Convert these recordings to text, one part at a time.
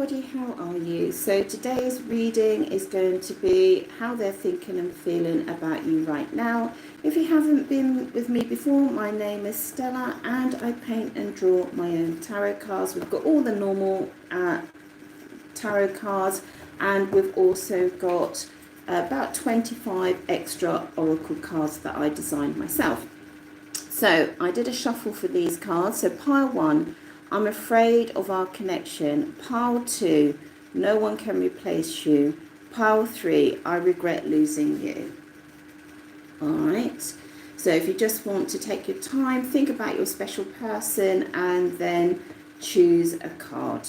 everybody, how are you? So today's reading is going to be how they're thinking and feeling about you right now. If you haven't been with me before, my name is Stella and I paint and draw my own tarot cards. We've got all the normal tarot cards, and we've also got about 25 extra oracle cards that I designed myself. So I did a shuffle for these cards. So pile 1, I'm afraid of our connection. Pile 2, no one can replace you. Pile 3, I regret losing you. All right. So if you just want to take your time, think about your special person and then choose a card.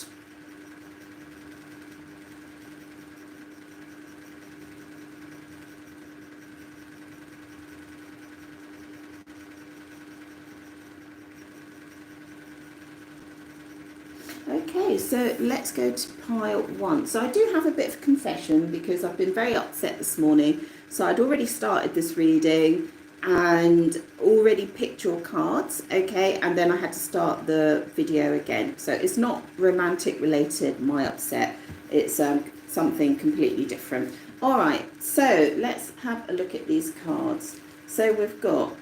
Okay, so let's go to pile 1. So I do have a bit of confession because I've been very upset this morning. So I'd already started this reading and already picked your cards, okay, and then I had to start the video again. So it's not romantic related, my upset. It's something completely different. All right, so let's have a look at these cards. So we've got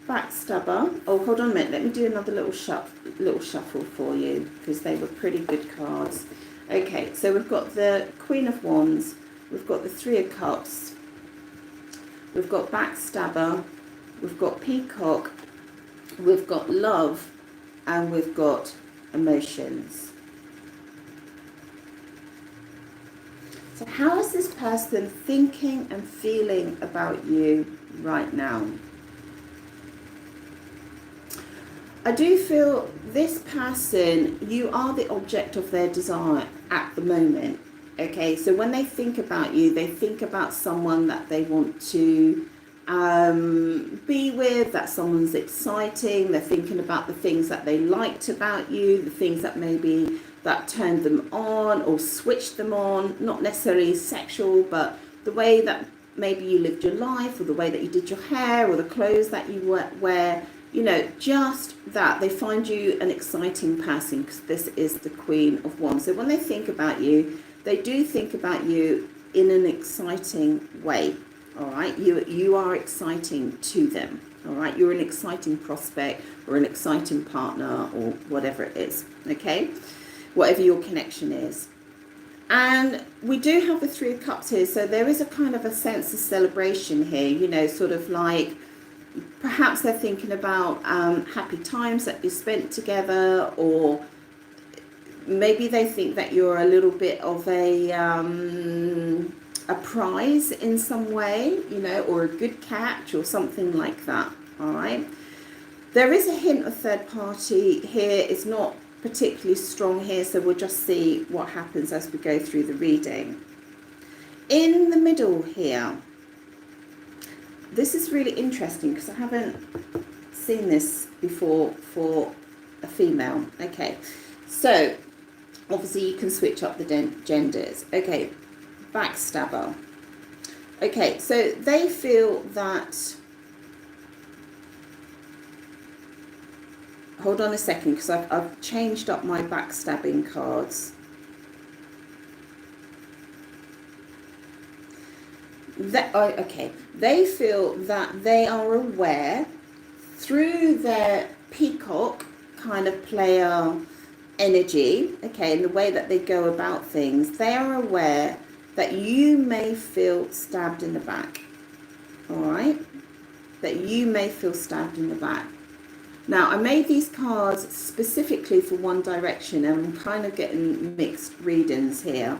Backstabber. Oh, hold on a minute. Let me do another little shuffle for you because they were pretty good cards. Okay, so we've got the Queen of Wands. We've got the Three of Cups. We've got Backstabber. We've got Peacock. We've got Love. And we've got Emotions. So how is this person thinking and feeling about you right now? I do feel this person, you are the object of their desire at the moment. Okay, so when they think about you, they think about someone that they want to be with, that someone's exciting. They're thinking about the things that they liked about you, the things that maybe that turned them on or switched them on, not necessarily sexual, but the way that maybe you lived your life or the way that you did your hair or the clothes that you wear. You know, just that they find you an exciting person because this is the Queen of Wands. So when they think about you, they do think about you in an exciting way. All right, you are exciting to them. All right, you're an exciting prospect or an exciting partner or whatever it is. Okay, whatever your connection is. And we do have the Three of Cups here, so there is a kind of a sense of celebration here. You know, sort of like, perhaps they're thinking about happy times that you spent together, or maybe they think that you're a little bit of a prize in some way, you know, or a good catch or something like that. All right. There is a hint of third party here. It's not particularly strong here, so we'll just see what happens as we go through the reading. In the middle here, this is really interesting because I haven't seen this before for a female. Okay, so obviously you can switch up the genders. Okay, Backstabber. Okay, so they feel that... Hold on a second because I've changed up my backstabbing cards. Okay, they feel that they are aware through their peacock kind of player energy, okay, in the way that they go about things, they are aware that you may feel stabbed in the back. All right, that you may feel stabbed in the back. Now, I made these cards specifically for one direction, and I'm kind of getting mixed readings here.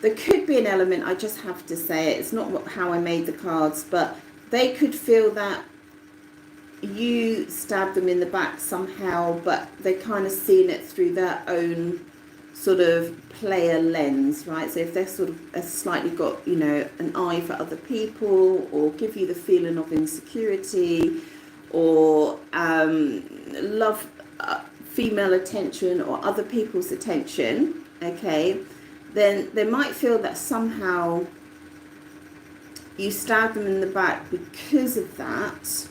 There could be an element, I just have to say it, it's not how I made the cards, but they could feel that you stabbed them in the back somehow, but they kind of seen it through their own sort of player lens, right? So if they're sort of slightly got, you know, an eye for other people, or give you the feeling of insecurity, or love female attention or other people's attention, okay, then they might feel that somehow you stabbed them in the back because of that,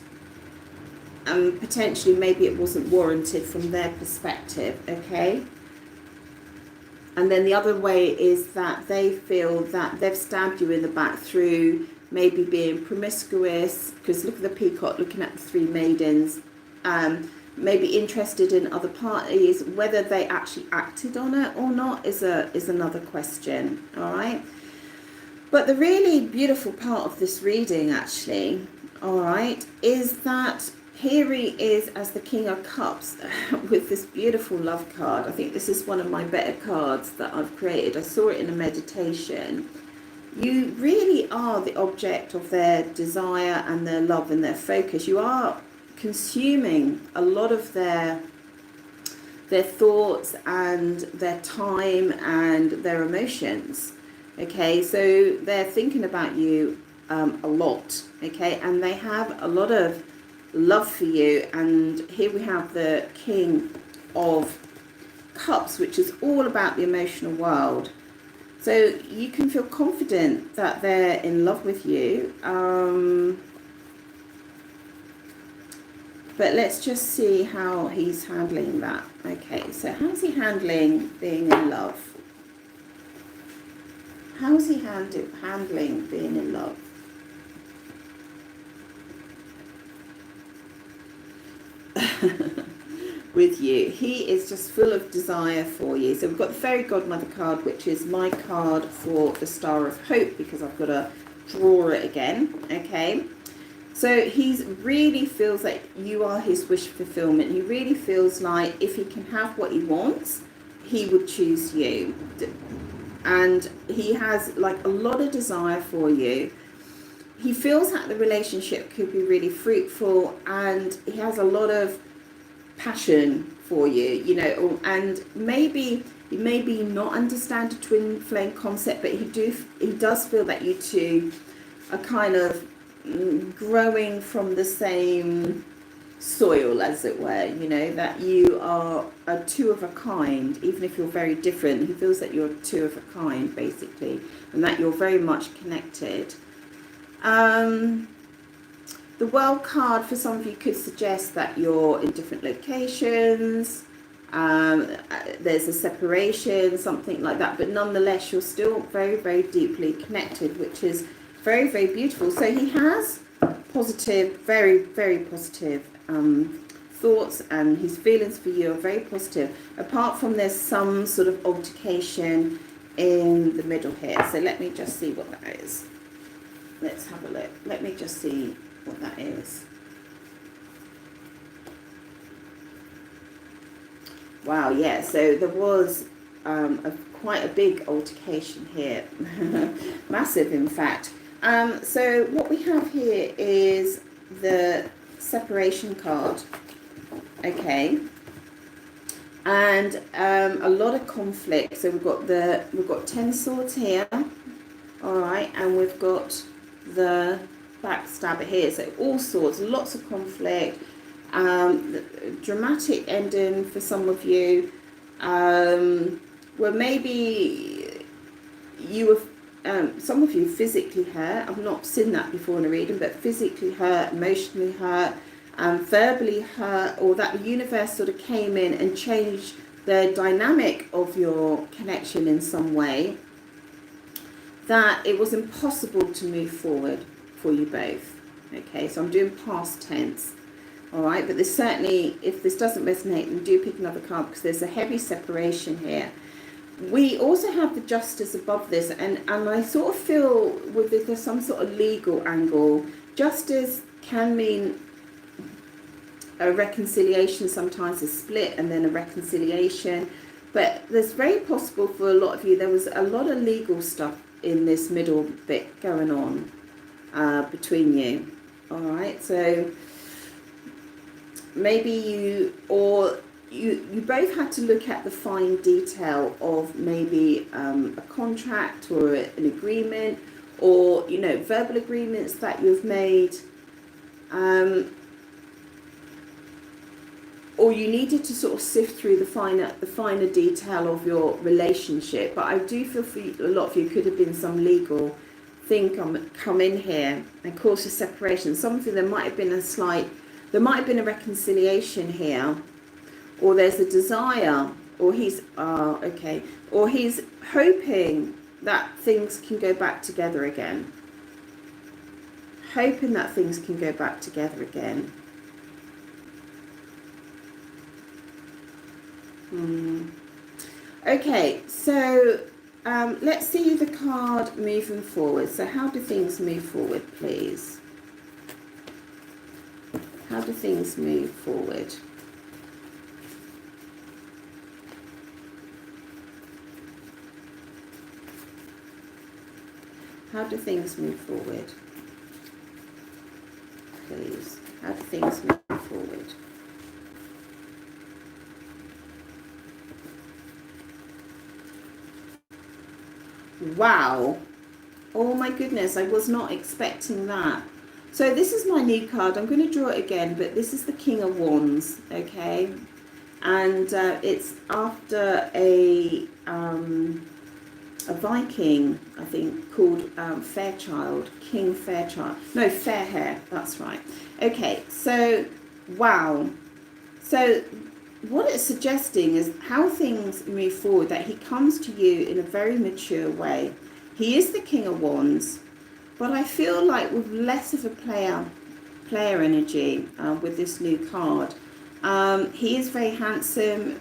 and potentially maybe it wasn't warranted from their perspective, okay? And then the other way is that they feel that they've stabbed you in the back through maybe being promiscuous, because look at the peacock looking at the three maidens, maybe interested in other parties. Whether they actually acted on it or not is another question. All right. But the really beautiful part of this reading, actually, all right, is that here he is as the King of Cups with this beautiful love card. I think this is one of my better cards that I've created. I saw it in a meditation. You really are the object of their desire and their love and their focus. You are consuming a lot of their thoughts and their time and their emotions. Okay, so they're thinking about you a lot. Okay, and they have a lot of love for you. And here we have the King of Cups, which is all about the emotional world. So you can feel confident that they're in love with you. But let's just see how he's handling that. Okay, so how's he handling being in love? How's he handling being in love? With you. He is just full of desire for you. So we've got the Fairy Godmother card, which is my card for the Star of Hope, because I've got to draw it again. Okay. So he really feels like you are his wish fulfillment. He really feels like if he can have what he wants, he would choose you. And he has like a lot of desire for you. He feels that the relationship could be really fruitful, and he has a lot of passion for you, you know, and maybe not understand the twin flame concept, but he does feel that you two are kind of growing from the same soil, as it were, you know, that you are a two of a kind. Even if you're very different, he feels that you're two of a kind, basically, and that you're very much connected. The World card for some of you could suggest that you're in different locations, there's a separation, something like that, but nonetheless you're still very, very deeply connected, which is very, very beautiful. So he has positive, very, very positive thoughts, and his feelings for you are very positive, apart from there's some sort of altercation in the middle here. So let me just see what that is. Let's have a look. Let me just see what that is. Wow, yeah, so there was quite a big altercation here. Massive, in fact. So what we have here is the separation card. Okay. And a lot of conflict. So we've got 10 swords here. All right, and we've got the backstabber here. So all sorts, lots of conflict, dramatic ending for some of you, where maybe you were, some of you physically hurt. I've not seen that before in a reading, but physically hurt, emotionally hurt, verbally hurt, or that the universe sort of came in and changed the dynamic of your connection in some way, that it was impossible to move forward for you both. Okay, so I'm doing past tense. All right, but there's certainly, if this doesn't resonate, then do pick another card, because there's a heavy separation here. We also have the Justice above this, and I sort of feel with this, there's some sort of legal angle. Justice can mean a reconciliation, sometimes a split and then a reconciliation, but there's very possible for a lot of you, there was a lot of legal stuff in this middle bit going on between you. All right, so maybe you both had to look at the fine detail of maybe a contract or an agreement, or, you know, verbal agreements that you've made, or you needed to sort of sift through the finer detail of your relationship. But I do feel for a lot of you could have been some legal thing come in here and cause a separation. Something, there might have been a reconciliation here, or there's a desire or he's okay, or he's hoping that things can go back together again. Hoping that things can go back together again. Okay, so let's see the card moving forward. So how do things move forward, please? How do things move forward? How do things move forward? Please. How do things move forward? Wow. Oh my goodness, I was not expecting that. So this is my new card. I'm going to draw it again, but this is the King of Wands, okay? And it's after a Viking, I think, called Fairchild, King Fairchild. No, Fairhair, that's right. Okay, so, wow. So what it's suggesting is how things move forward, that he comes to you in a very mature way. He is the King of Wands, but I feel like with less of a player energy with this new card. He is very handsome,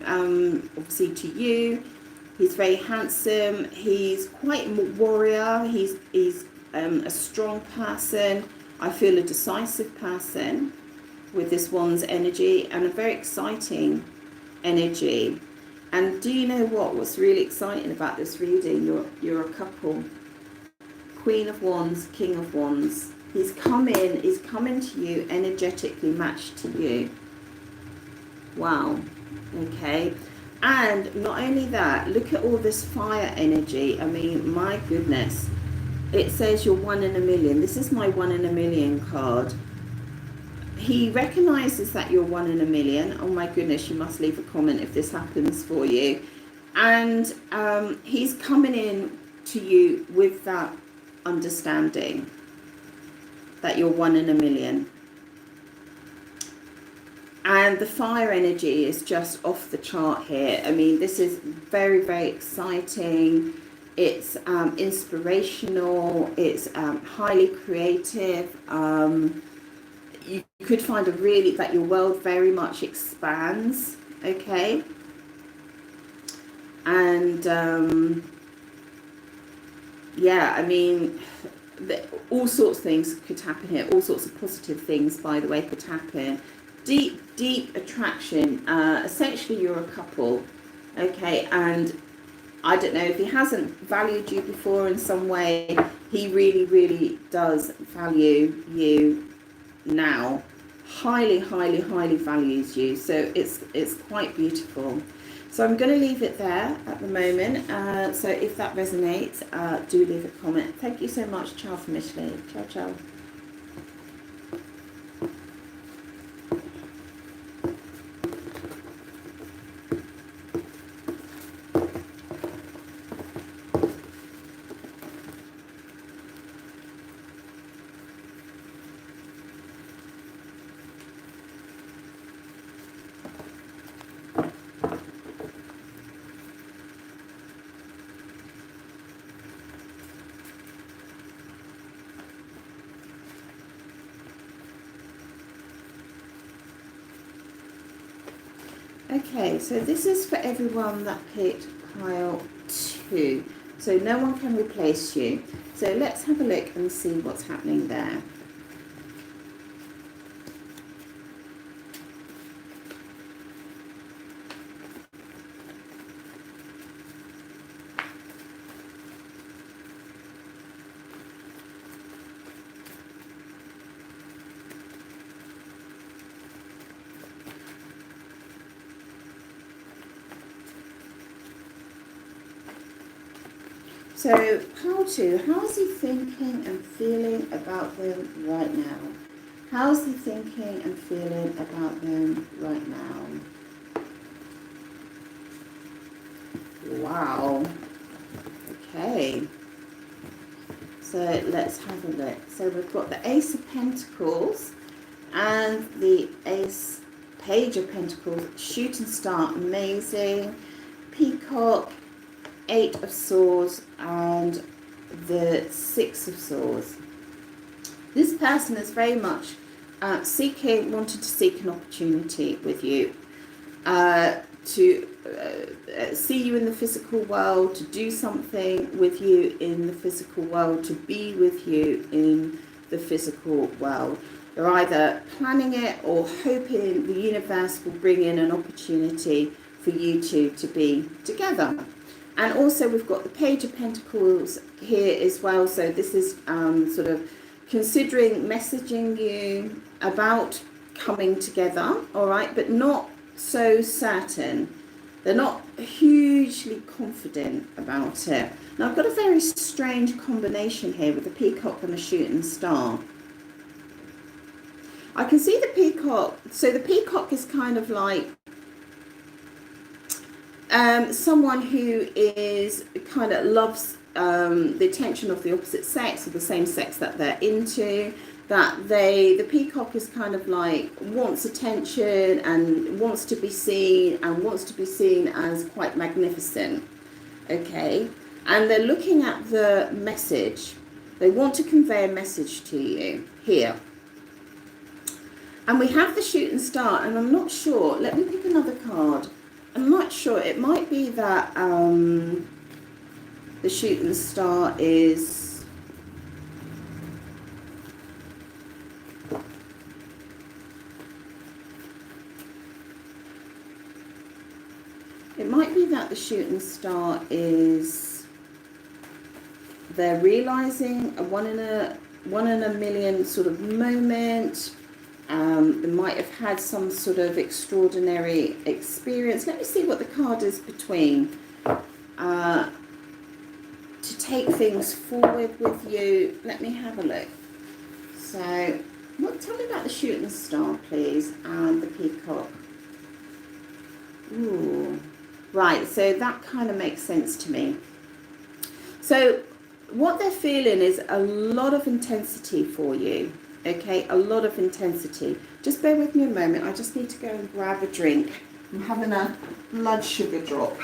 obviously to you. He's very handsome. He's quite a warrior. He's a strong person. I feel a decisive person with this Wands energy, and a very exciting energy. And do you know what's really exciting about this reading? You're a couple. Queen of Wands, King of Wands. He's coming to you energetically matched to you. Wow. Okay. And not only that, look at all this fire energy. I mean, my goodness. It says you're 1 in a million. This is my 1 in a million card. He recognizes that you're 1 in a million. Oh my goodness, you must leave a comment if this happens for you. And he's coming in to you with that understanding that you're 1 in a million. And the fire energy is just off the chart here. I mean, this is very, very exciting. It's inspirational. It's highly creative. You could find that your world very much expands. Okay. And yeah, I mean, all sorts of things could happen here. All sorts of positive things, by the way, could happen. Deep attraction. Essentially, you're a couple, okay? And I don't know if he hasn't valued you before in some way. He really, really does value you now. Highly values you. So it's quite beautiful. So I'm going to leave it there at the moment. So if that resonates, do leave a comment. Thank you so much. Ciao from Italy. Ciao, ciao. Okay, so this is for everyone that picked pile 2. So no one can replace you. So let's have a look and see what's happening there. So, pile 2, how is he thinking and feeling about them right now? How is he thinking and feeling about them right now? Wow. Okay. So, let's have a look. So, we've got the Ace of Pentacles and the Page of Pentacles. Shooting star, amazing. Peacock, 8 of Swords, and the 6 of Swords. This person is very much wanted to seek an opportunity with you, to see you in the physical world, to do something with you in the physical world, to be with you in the physical world. They're either planning it or hoping the universe will bring in an opportunity for you two to be together. And also we've got the Page of Pentacles here as well. So this is sort of considering messaging you about coming together, all right, but not so certain. They're not hugely confident about it. Now I've got a very strange combination here with the Peacock and the Shooting Star. I can see the Peacock. So the Peacock is kind of like someone who is kind of loves the attention of the opposite sex or the same sex that they're into. The Peacock is kind of like wants attention and wants to be seen and wants to be seen as quite magnificent. Okay, and they're looking at the message. They want to convey a message to you here. And we have the Shooting Star, and I'm not sure. Let me pick another card. I'm not sure. It might be that the Shooting Star is... It might be that the Shooting Star is... They're realizing a one in a million sort of moment. They might have had some sort of extraordinary experience. Let me see what the card is between. To take things forward with you. Let me have a look. So, tell me about the Shooting Star, please, and the Peacock. Ooh. Right, so that kind of makes sense to me. So, what they're feeling is a lot of intensity for you. Okay, a lot of intensity. Just bear with me a moment. I just need to go and grab a drink. I'm having a blood sugar drop.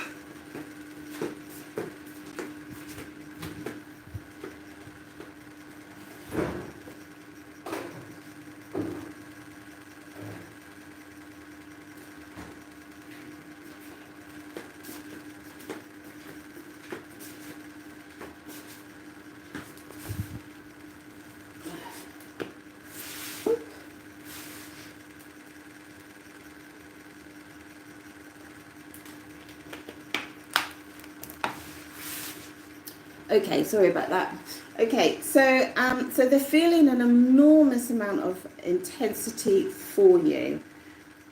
Okay, sorry about that. Okay, so so they're feeling an enormous amount of intensity for you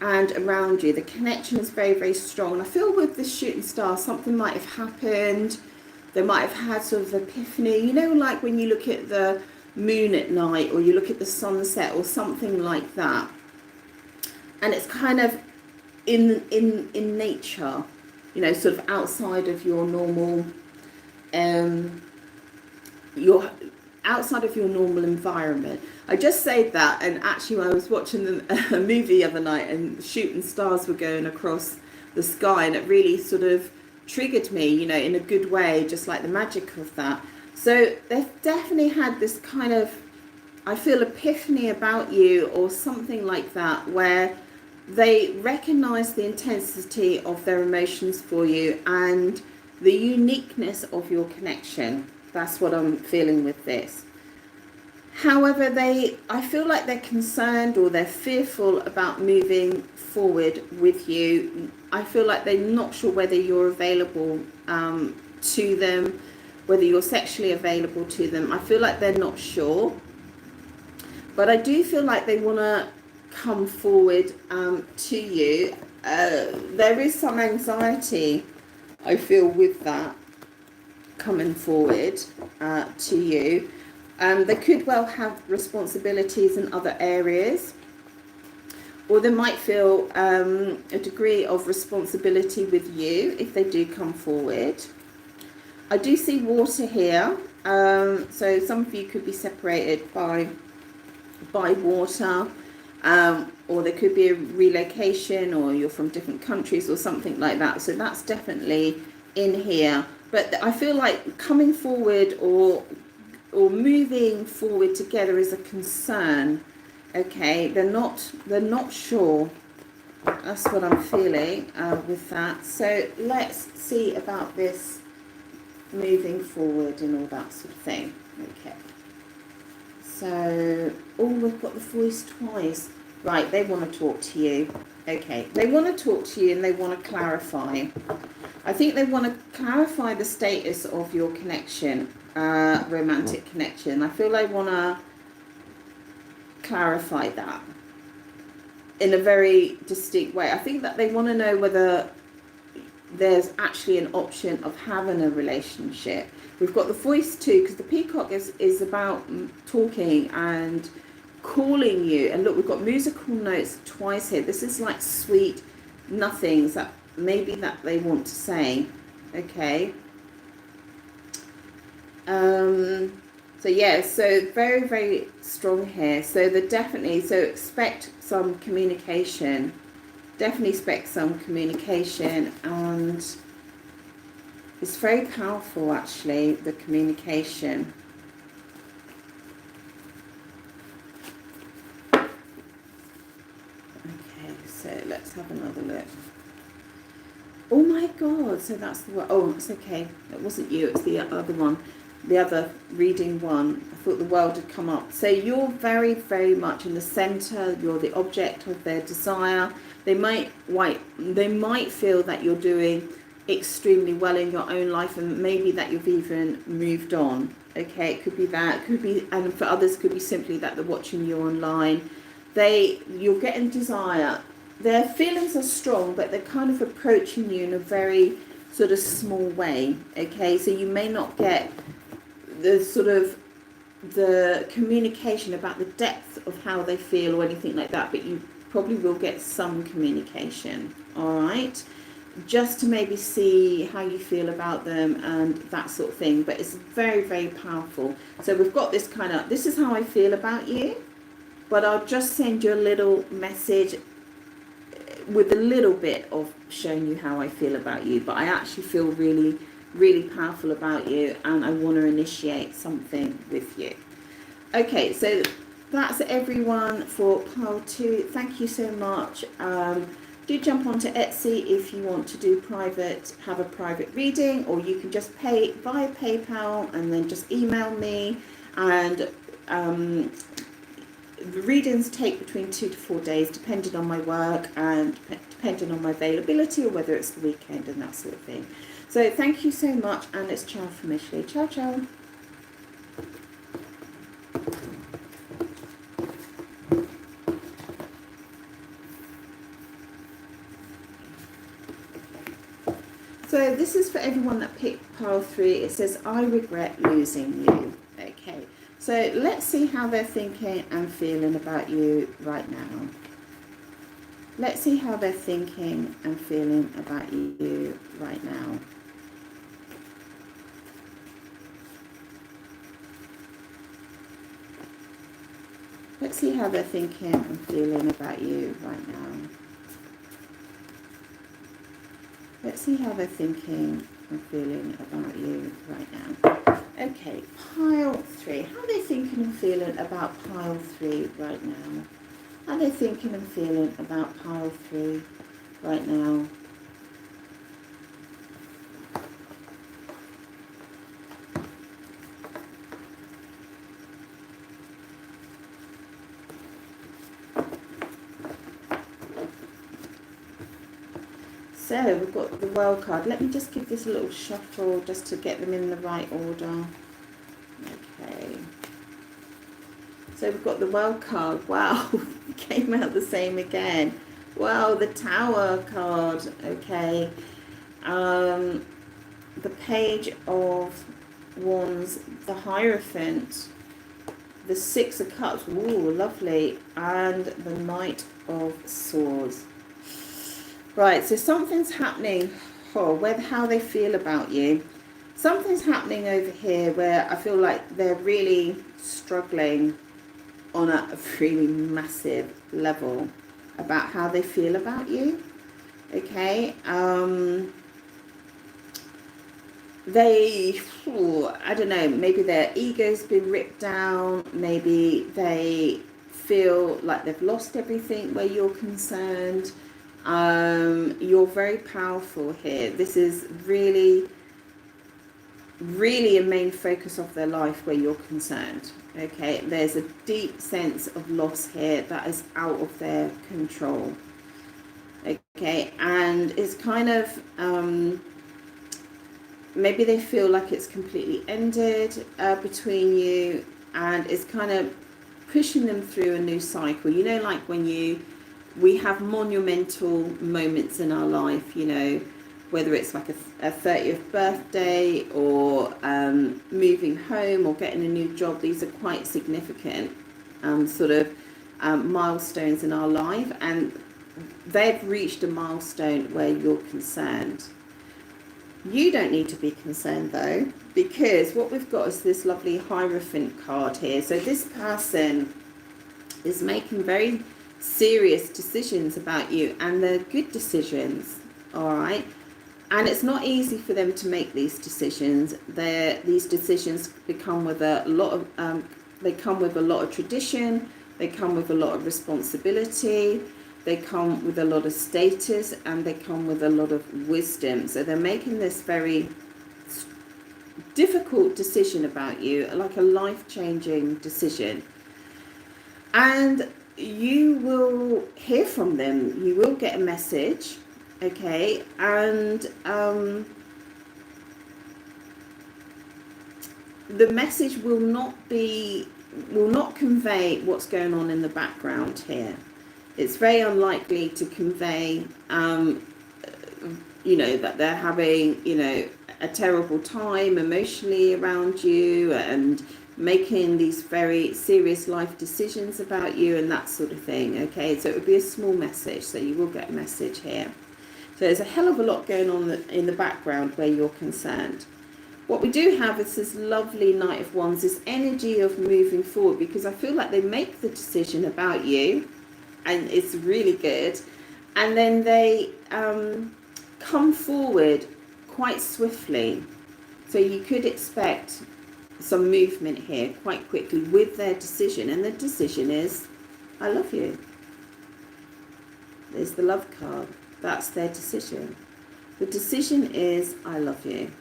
and around you. The connection is very, very strong. And I feel with the Shooting Star, something might have happened. They might have had sort of epiphany. You know, like when you look at the moon at night or you look at the sunset or something like that. And it's kind of in nature, you know, sort of outside of your normal... you're outside of your normal environment. I just said that, and actually I was watching a movie the other night and shooting stars were going across the sky, and it really sort of triggered me, you know, in a good way, just like the magic of that. So they've definitely had this kind of, I feel, epiphany about you or something like that, where they recognize the intensity of their emotions for you and the uniqueness of your connection. That's what I'm feeling with this. However, I feel like they're concerned or they're fearful about moving forward with you. I feel like they're not sure whether you're available to them, whether you're sexually available to them. I feel like they're not sure. But I do feel like they want to come forward to you. There is some anxiety, I feel, with that coming forward to you. They could well have responsibilities in other areas, or they might feel a degree of responsibility with you if they do come forward. I do see water here, so some of you could be separated by water. or there could be a relocation, or you're from different countries or something like that. So that's definitely in here. But I feel like coming forward or moving forward together is a concern. Okay, they're not sure. That's what I'm feeling with that. So let's see about this moving forward and all that sort of thing. Okay. So, oh, we've got the voice twice. Right, they want to talk to you. Okay, they want to talk to you and they want to clarify. I think they want to clarify the status of your connection, romantic connection. I feel they want to clarify that in a very distinct way. I think that they want to know whether there's actually an option of having a relationship. We've got the voice too, because the peacock is about talking and calling you. And look, we've got musical notes twice here. This is like sweet nothings that maybe that they want to say. Okay. So yeah, so very, very strong here. So so expect some communication. Definitely expect some communication, and it's very powerful actually, the communication. Okay, so let's have another look. Oh my God, so that's the one. Oh, it's okay. It wasn't you, it's the other one. The other reading one. I thought the world had come up. So you're very, very much in the center. You're the object of their desire. They might feel that you're doing extremely well in your own life, and maybe that you've even moved on. Okay, it could be that. Could be, and for others, could be simply that they're watching you online. You're getting desire. Their feelings are strong, but they're kind of approaching you in a very sort of small way. Okay, so you may not get the sort of the communication about the depth of how they feel or anything like that, but you probably will get some communication. All right, just to maybe see how you feel about them and that sort of thing. But it's very, very powerful. So we've got this kind of, this is how I feel about you, but I'll just send you a little message with a little bit of showing you how I feel about you. But I actually feel really, really powerful about you, and I want to initiate something with you. Okay, so that's everyone for pile 2. Thank you so much. Do jump onto Etsy if you want to do have a private reading, or you can just pay via PayPal and then just email me. And the readings take between 2 to 4 days, depending on my work and depending on my availability, or whether it's the weekend and that sort of thing. So thank you so much, and it's ciao from Ashley. Ciao, ciao. So this is for everyone that picked pile 3. It says, I regret losing you. Okay, so let's see how they're thinking and feeling about you right now. Let's see how they're thinking and feeling about you right now. Let's see how they're thinking and feeling about you right now. Let's see how they're thinking and feeling about you right now. Okay, pile 3. How are they thinking and feeling about pile 3 right now? How are they thinking and feeling about pile 3 right now? So we've got the World card. Let me just give this a little shuffle just to get them in the right order. Okay. So we've got the World card. Wow, came out the same again. Wow, the Tower card. Okay. The Page of Wands, the Hierophant, the Six of Cups. Ooh, lovely. And the Knight of Swords. Right, so something's happening. How they feel about you. Something's happening over here where I feel like they're really struggling on a really massive level about how they feel about you. Okay, I don't know, maybe their ego's been ripped down, maybe they feel like they've lost everything where you're concerned. You're very powerful here. This is really a main focus of their life where you're concerned. Okay, there's a deep sense of loss here that is out of their control. Okay, and it's kind of maybe they feel like it's completely ended between you, and it's kind of pushing them through a new cycle. You know, like when we have monumental moments in our life, you know, whether it's like a 30th birthday or moving home or getting a new job. These are quite significant sort of milestones in our life, and they've reached a milestone where you're concerned. You don't need to be concerned though, because what we've got is this lovely Hierophant card here. So this person is making very serious decisions about you, and they're good decisions, all right? And it's not easy for them to make these decisions. These decisions come with a lot of they come with a lot of tradition, they come with a lot of responsibility, they come with a lot of status, and they come with a lot of wisdom. So they're making this very difficult decision about you, like a life-changing decision. And you will hear from them. You will get a message, okay? And the message will not convey what's going on in the background here. It's very unlikely to convey, you know, that they're having, you know, a terrible time emotionally around you and making these very serious life decisions about you and that sort of thing, okay? So it would be a small message, so you will get a message here. So there's a hell of a lot going on in the background where you're concerned. What we do have is this lovely Knight of Wands, this energy of moving forward, because I feel like they make the decision about you, and it's really good, and then they come forward quite swiftly. So you could expect some movement here quite quickly with their decision, and the decision is, I love you. There's the love card. That's their decision. The decision is, I love you.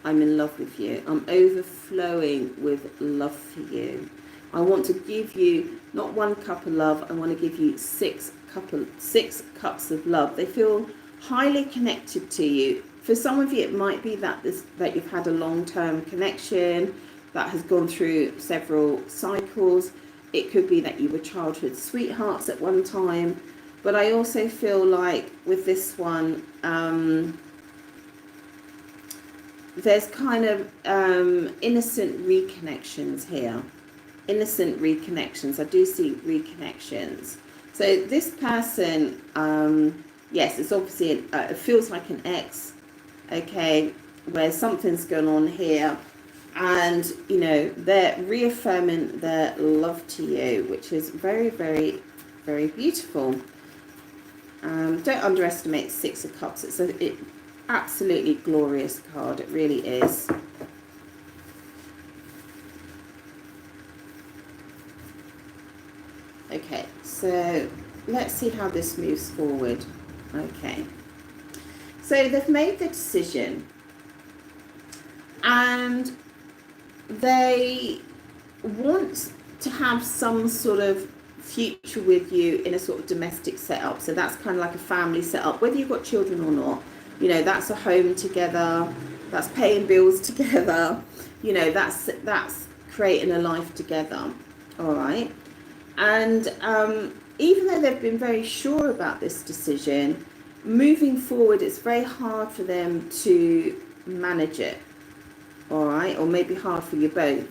I'm in love with you. I'm overflowing with love for you. I want to give you not 1 cup of love, I want to give you 6 cups of love. They feel highly connected to you. For some of you, it might be that you've had a long-term connection that has gone through several cycles. It could be that you were childhood sweethearts at one time. But I also feel like with this one, there's kind of innocent reconnections here. Innocent reconnections. I do see reconnections. So this person, yes, it's obviously, it feels like an ex, okay, where something's going on here. And, you know, they're reaffirming their love to you, which is very, very, very beautiful. Don't underestimate 6 of Cups. It's an absolutely glorious card. It really is. Okay, so let's see how this moves forward. Okay, so they've made the decision, and they want to have some sort of future with you in a sort of domestic setup. So that's kind of like a family setup, whether you've got children or not. You know, that's a home together, that's paying bills together, you know, that's creating a life together. All right. And even though they've been very sure about this decision, moving forward, it's very hard for them to manage it. All right. Or maybe hard for you both.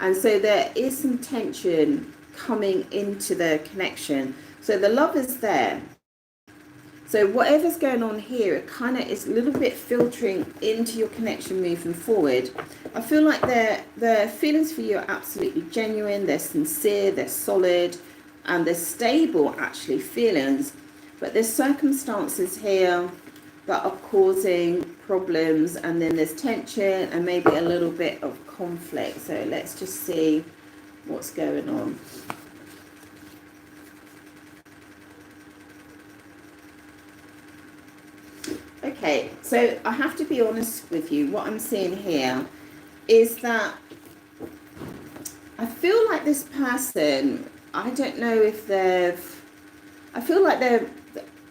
And so there is some tension coming into the connection. So the love is there. So whatever's going on here, it kind of is a little bit filtering into your connection moving forward. I feel like their feelings for you are absolutely genuine, they're sincere, they're solid, and they're stable, actually, feelings. But there's circumstances here that are causing problems, and then there's tension and maybe a little bit of conflict. So let's just see what's going on. Okay, so I have to be honest with you. What I'm seeing here is that I feel like this person, I don't know if I feel like they're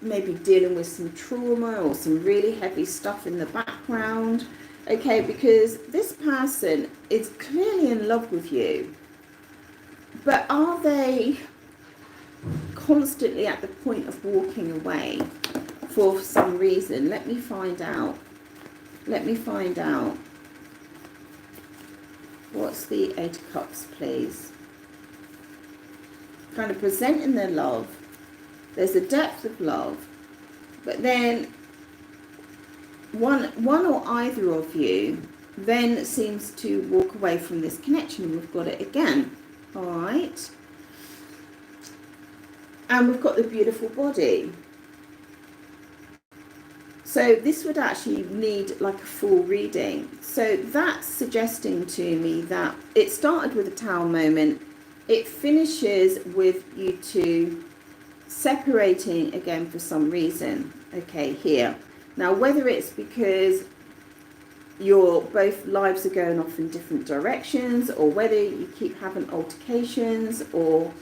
maybe dealing with some trauma or some really heavy stuff in the background. Okay, because this person is clearly in love with you. But are they constantly at the point of walking away for some reason? Let me find out. Let me find out. What's the Eight of Cups, please? Kind of presenting their love. There's a depth of love. But then one or either of you then seems to walk away from this connection, and we've got it again. All right. And we've got the beautiful body. So this would actually need like a full reading. So that's suggesting to me that it started with a Tower moment. It finishes with you two separating again for some reason. Okay, here. Now, whether it's because your both lives are going off in different directions, or whether you keep having altercations, or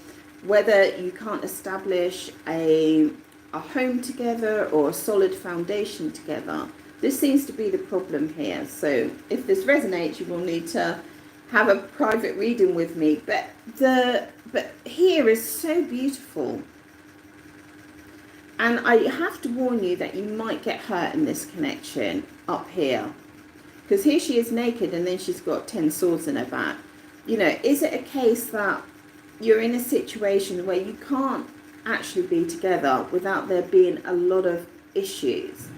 whether you can't establish a home together or a solid foundation together. This seems to be the problem here. So if this resonates, you will need to have a private reading with me. But here is so beautiful. And I have to warn you that you might get hurt in this connection up here. Because here she is naked, and then she's got 10 swords in her back. You know, is it a case that you're in a situation where you can't actually be together without there being a lot of issues?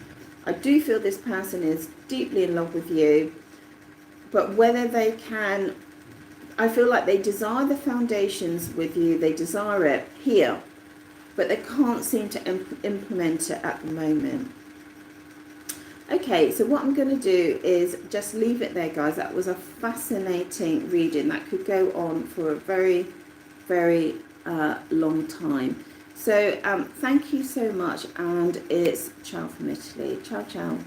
I do feel this person is deeply in love with you, but whether they can, I feel like they desire the foundations with you, they desire it here, but they can't seem to implement it at the moment. Okay, so what I'm going to do is just leave it there, guys. That was a fascinating reading that could go on for a very, very long time. So thank you so much, and it's ciao from Italy. Ciao, ciao.